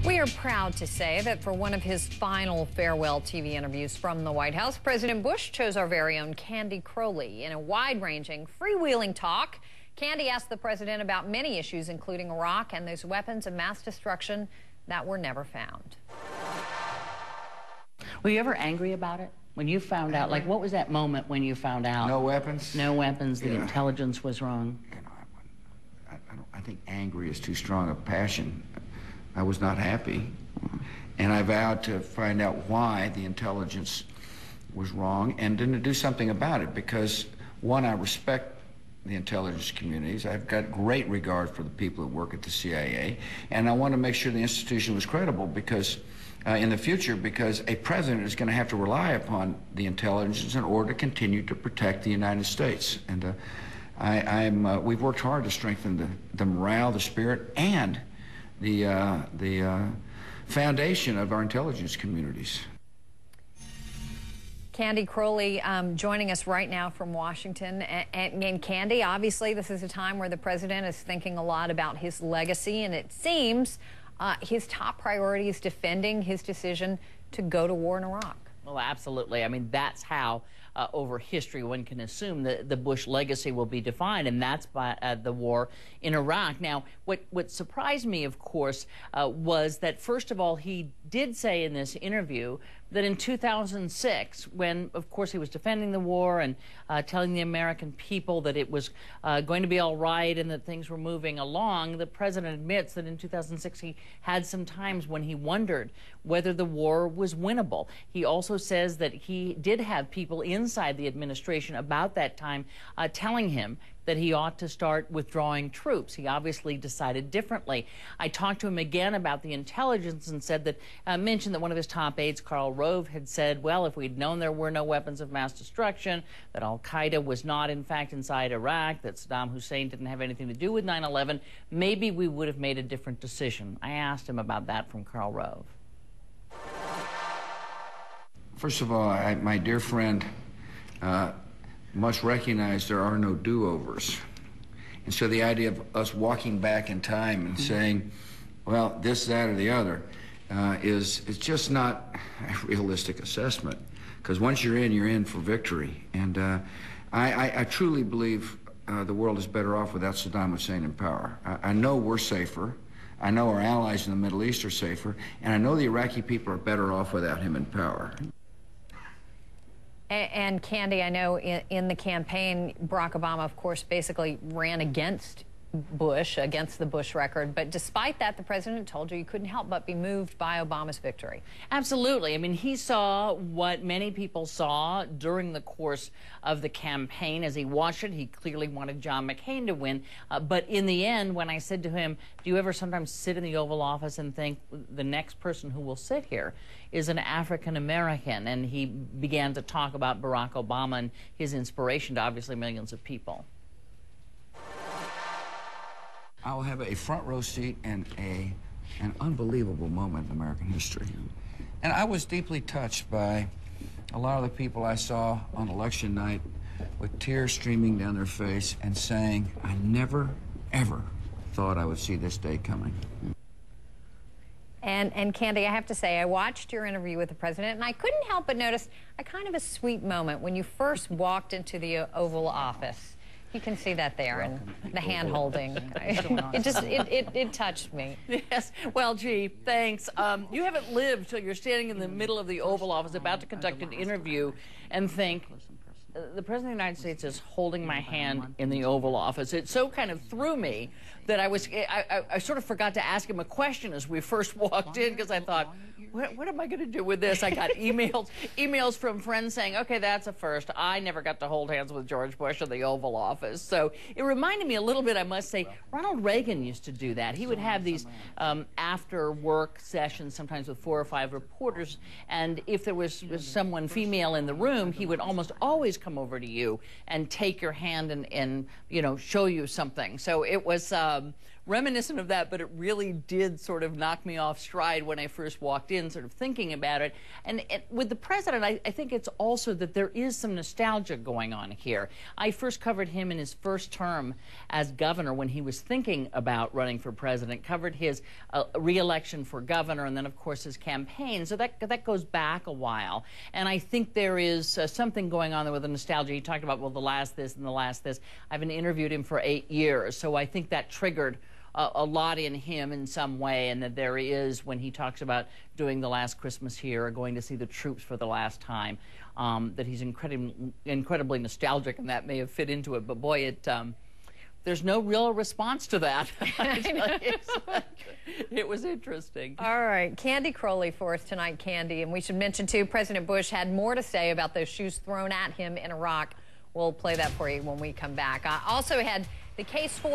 We are proud to say that for one of his final farewell TV interviews from the White House, President Bush chose our very own Candy Crowley. In a wide-ranging, freewheeling talk, Candy asked the president about many issues, including Iraq and those weapons of mass destruction that were never found. Were you ever angry about it? When you found out, like, what was that moment when you found out? No weapons? No weapons, the intelligence was wrong. You know, I think angry is too strong a passion. I was not happy, and I vowed to find out why the intelligence was wrong and then to do something about it, because, one, I respect the intelligence communities. I've got great regard for the people who work at the CIA, and I want to make sure the institution was credible because in the future, because a president is going to have to rely upon the intelligence in order to continue to protect the United States. And we've worked hard to strengthen the morale, the spirit, and the foundation of our intelligence communities. Candy Crowley joining us right now from Washington. And Candy, obviously this is a time where the president is thinking a lot about his legacy, and it seems his top priority is defending his decision to go to war in Iraq. Well, absolutely. I mean, that's how over history one can assume that the Bush legacy will be defined, and that's by the war in Iraq. Now, what surprised me, of course, was that, first of all, he did say in this interview that in 2006, when, of course, he was defending the war and telling the American people that it was going to be all right and that things were moving along, the president admits that in 2006 he had some times when he wondered whether the war was winnable. He also says that he did have people inside the administration about that time telling him that he ought to start withdrawing troops. He obviously decided differently. I talked to him again about the intelligence and said that, mentioned that one of his top aides, Karl Rove, had said, well, if we'd known there were no weapons of mass destruction, that al-Qaeda was not, in fact, inside Iraq, that Saddam Hussein didn't have anything to do with 9/11, maybe we would have made a different decision. I asked him about that from Karl Rove. First of all, my dear friend must recognize there are no do-overs. And so the idea of us walking back in time and saying, well, this, that, or the other, is just not a realistic assessment. Because once you're in for victory. And I truly believe the world is better off without Saddam Hussein in power. I know we're safer. I know our allies in the Middle East are safer. And I know the Iraqi people are better off without him in power. And Candy, I know in the campaign, Barack Obama, of course, basically ran against Bush, against the Bush record. But despite that, the president told you couldn't help but be moved by Obama's victory. Absolutely. I mean, he saw what many people saw during the course of the campaign. As he watched it, he clearly wanted John McCain to win. But in the end, when I said to him, do you ever sometimes sit in the Oval Office and think the next person who will sit here is an African-American? And he began to talk about Barack Obama and his inspiration to obviously millions of people. I will have a front row seat and an unbelievable moment in American history. And I was deeply touched by a lot of the people I saw on election night with tears streaming down their face and saying, I never, ever thought I would see this day coming. And Candy, I have to say, I watched your interview with the president, and I couldn't help but notice a kind of a sweet moment when you first walked into the Oval Office. You can see that there, and the hand-holding. It touched me. Yes. Well, gee, thanks. You haven't lived till you're standing in the middle of the Oval Office about to conduct an interview and think, the President of the United States is holding my hand in the Oval Office. It so kind of threw me that I sort of forgot to ask him a question as we first walked in, because I thought, what am I going to do with this? I got emails from friends saying, okay, that's a first. I never got to hold hands with George Bush in the Oval Office. So it reminded me a little bit, I must say, Ronald Reagan used to do that. He would have these after-work sessions, sometimes with 4 or 5 reporters, and if there was someone female in the room, he would almost always come over to you and take your hand and you know, show you something. So it was reminiscent of that, but it really did sort of knock me off stride when I first walked in, sort of thinking about it. And with the president, I think it's also that there is some nostalgia going on here. I first covered him in his first term as governor when he was thinking about running for president, covered his re-election for governor, and then, of course, his campaign. So that goes back a while. And I think there is something going on there with the nostalgia. He talked about, well, the last this and the last this. I haven't interviewed him for 8 years, so I think that triggered a lot in him in some way, and that there is, when he talks about doing the last Christmas here or going to see the troops for the last time, that he's incredibly nostalgic, and that may have fit into it. But boy, there's no real response to that. It was interesting. All right, Candy Crowley for us tonight, Candy. And we should mention, too, President Bush had more to say about those shoes thrown at him in Iraq. We'll play that for you when we come back. I also had the case for